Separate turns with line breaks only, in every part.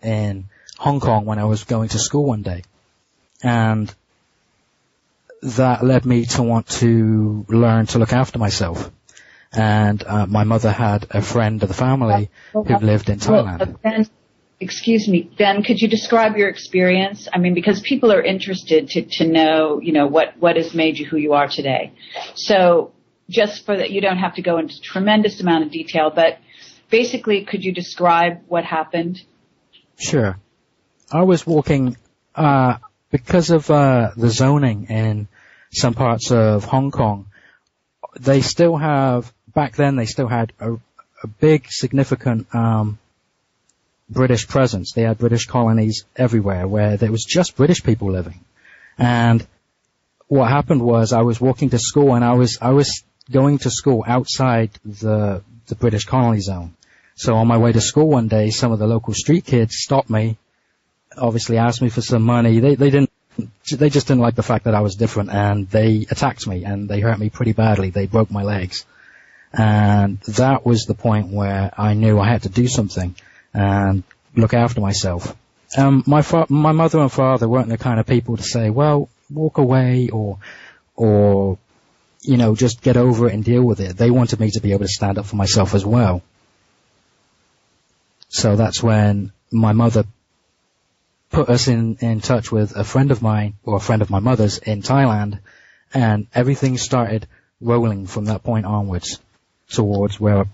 in Hong Kong when I was going to school one day. And that led me to want to learn to look after myself. And my mother had a friend of the family who lived in Thailand.
Ben, excuse me, Ben, could you describe your experience? I mean, because people are interested to know, what has made you who you are today. So just for that, you don't have to go into tremendous amount of detail, but basically, could you describe what happened? Sure.
I was walking, because of the zoning in some parts of Hong Kong, they still have, back then they still had a big, significant British presence. They had British colonies everywhere where there was just British people living. And what happened was I was walking to school, and I was going to school outside the British colony zone. So on my way to school one day, some of the local street kids stopped me, obviously asked me for some money. They just didn't like the fact that I was different, and they attacked me, and they hurt me pretty badly. They broke my legs. And that was the point where I knew I had to do something and look after myself. My mother and father weren't the kind of people to say, well, walk away or just get over it and deal with it. They wanted me to be able to stand up for myself as well. So that's when my mother put us in touch with a friend of mine, or a friend of my mother's in Thailand, and everything started rolling from that point onwards towards what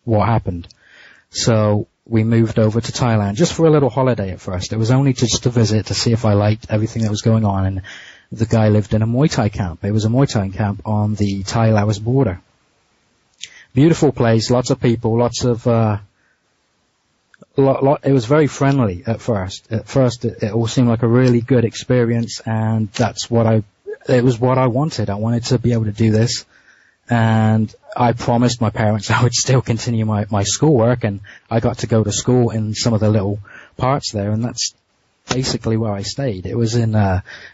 happened. So we moved over to Thailand just for a little holiday at first. It was only just to visit, to see if I liked everything that was going on, and the guy lived in a Muay Thai camp. It was a Muay Thai camp on the Thai-Laos border. Beautiful place, lots of people, lots of it was very friendly at first. At first, it all seemed like a really good experience, and it was what I wanted. I wanted to be able to do this, and I promised my parents I would still continue my schoolwork, and I got to go to school in some of the little parts there, and that's basically where I stayed. It was in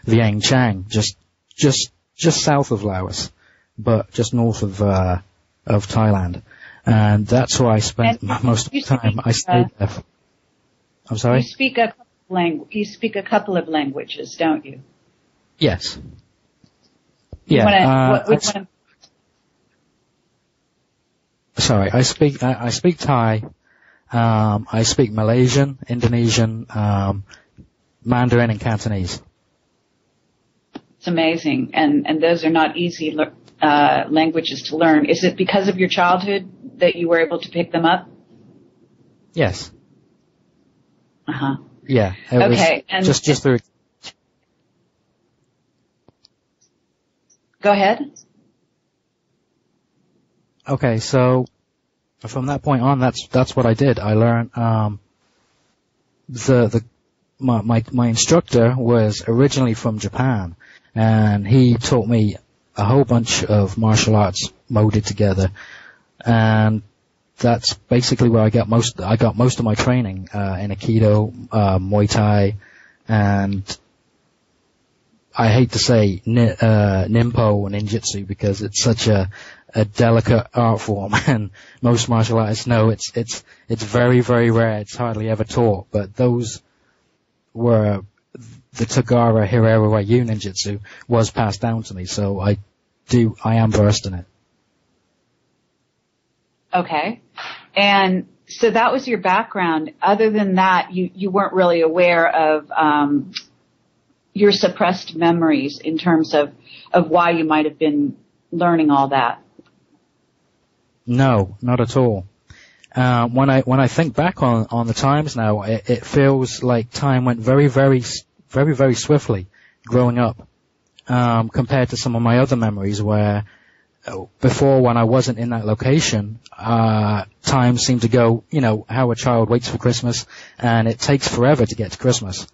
Vientiane, just south of Laos, but just north of Thailand. And that's where I spent most of the time. I stayed there. I'm sorry? You speak a couple of languages, don't you? Yes. Yeah. Sorry, I speak Thai. I speak Malaysian, Indonesian, Mandarin, and Cantonese. It's amazing, and those are not easy languages to learn. Is it because of your childhood that you were able to pick them up? Yes. Uh-huh. Yeah. Okay. And just through. Go ahead. Okay, so from that point on, that's what I did. I learned my instructor was originally from Japan, and he taught me a whole bunch of martial arts molded together, and that's basically where I got most of my training in Aikido, Muay Thai, and I hate to say Ninpo or Ninjutsu because it's such a delicate art form, and most martial artists know it's very, very rare. It's hardly ever taught, but those were the Tagara Hirara Ryu Ninjutsu was passed down to me, so I am versed in it. Okay. And so that was your background. Other than that, you weren't really aware of your suppressed memories in terms of why you might have been learning all that. No, not at all. When I think back on the times now, it feels like time went very, very, very, very swiftly growing up, compared to some of my other memories where before, when I wasn't in that location, time seemed to go, how a child waits for Christmas and it takes forever to get to Christmas.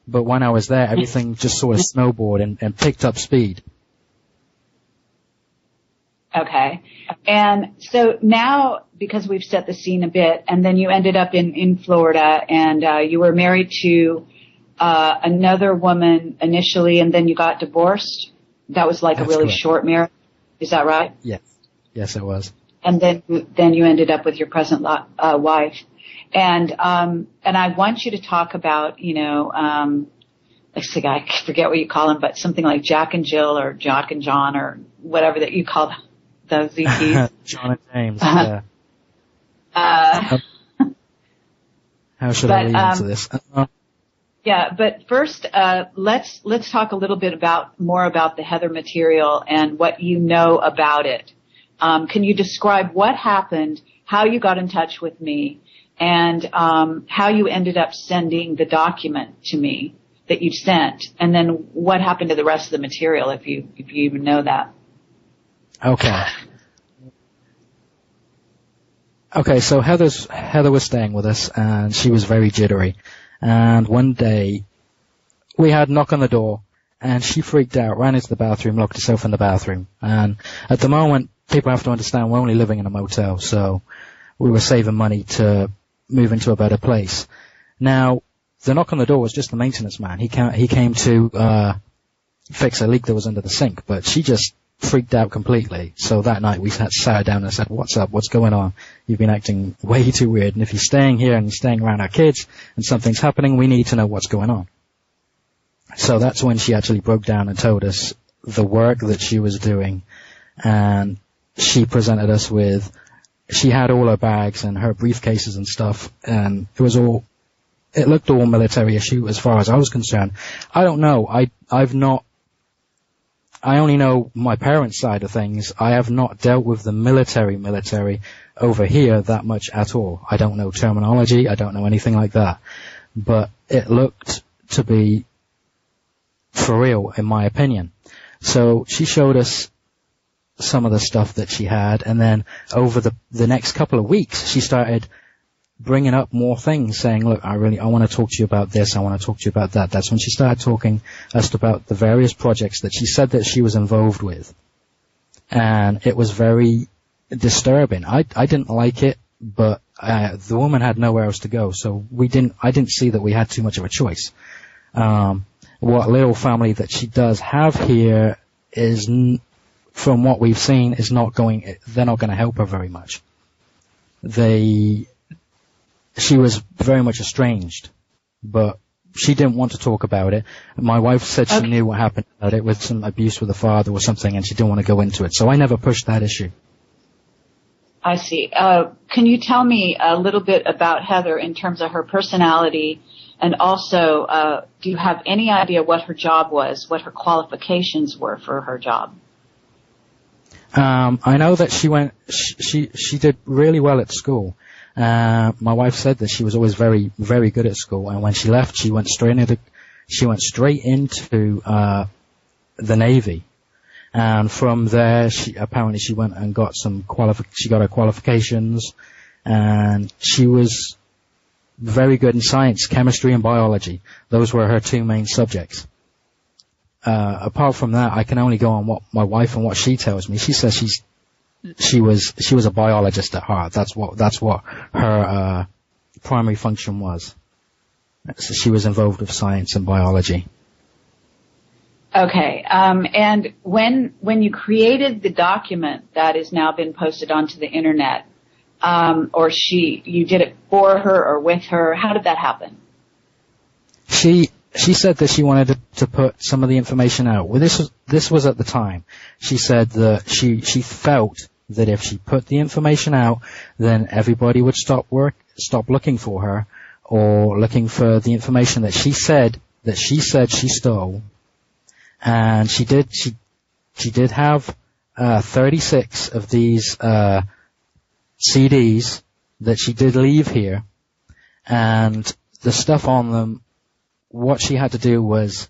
But when I was there, everything just sort of snowboarded and picked up speed. Okay. And so now, because we've set the scene a bit, and then you ended up in Florida, and you were married to another woman initially, and then you got divorced. That was like That's a really correct. Short marriage. Is that right? Yes. Yes, it was. And then you ended up with your present wife.
And I want you to talk about, I forget what you call them, but something like Jack and Jill or Jock and John or whatever that you call those ETs.
John and James, yeah. How should I lead into this?
Yeah, but first, let's talk a little bit more about the Heather material and what you know about it. Can you describe what happened, how you got in touch with me, and how you ended up sending the document to me that you sent, and then what happened to the rest of the material, if you even know that?
Okay, so Heather was staying with us, and she was very jittery. And one day, we had a knock on the door, and she freaked out, ran into the bathroom, locked herself in the bathroom. And at the moment, people have to understand we're only living in a motel, so we were saving money to move into a better place. Now, the knock on the door was just the maintenance man. He came to fix a leak that was under the sink, but she just freaked out completely. So that night we sat down and said, "What's up? What's going on? You've been acting way too weird. And if you're staying here and you're staying around our kids and something's happening, we need to know what's going on." So that's when she actually broke down and told us the work that she was doing. And she presented us with, she had all her bags and her briefcases and stuff, and it looked all military issue as far as I was concerned. I don't know. I only know my parents' side of things. I have not dealt with the military over here that much at all. I don't know terminology. I don't know anything like that. But it looked to be for real, in my opinion. So she showed us some of the stuff that she had, and then over the next couple of weeks, she started bringing up more things, saying, "Look, I want to talk to you about this, I want to talk to you about that." That's when she started talking us about the various projects that she said that she was involved with. And it was very disturbing. I didn't like it, but the woman had nowhere else to go, so I didn't see that we had too much of a choice. What little family that she does have here is, from what we've seen, they're not going to help her very much. She was very much estranged, but she didn't want to talk about it. My wife said she knew what happened about it, with some abuse with the father or something, and she didn't want to go into it. So I never pushed that issue.
I see. Can you tell me a little bit about Heather in terms of her personality, and also do you have any idea what her job was, what her qualifications were for her job?
I know that she did really well at school. My wife said that she was always very, very good at school, and when she left, she went straight into the Navy. And from there, she went and got she got her qualifications, and she was very good in science, chemistry and biology. Those were her two main subjects. Apart from that, I can only go on what my wife and what she tells me. She says she was a biologist at heart. That's what her primary function was. So she was involved with science and biology.
Okay. And when you created the document that has now been posted onto the internet, you did it for her or with her, how did that happen?
She said that she wanted to put some of the information out. Well, this was at the time. She said that she felt that if she put the information out, then everybody would stop looking for her, or looking for the information that she said she stole. And she did have 36 of these CDs that she did leave here, and the stuff on them, what she had to do was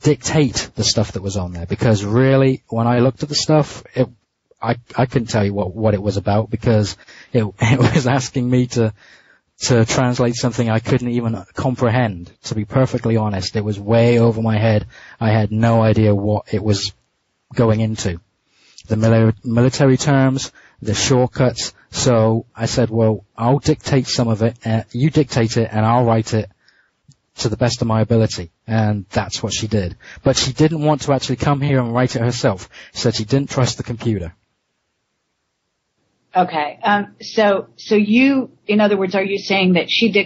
dictate the stuff that was on there, because really, when I looked at the stuff, I couldn't tell you what it was about, because it was asking me to translate something I couldn't even comprehend. To be perfectly honest, it was way over my head. I had no idea what it was going into. The military terms, the shortcuts. So I said, well, I'll dictate some of it, you dictate it, and I'll write it to the best of my ability. And that's what she did. But she didn't want to actually come here and write it herself. She said she didn't trust the computer.
Okay. So you, in other words, are you saying that she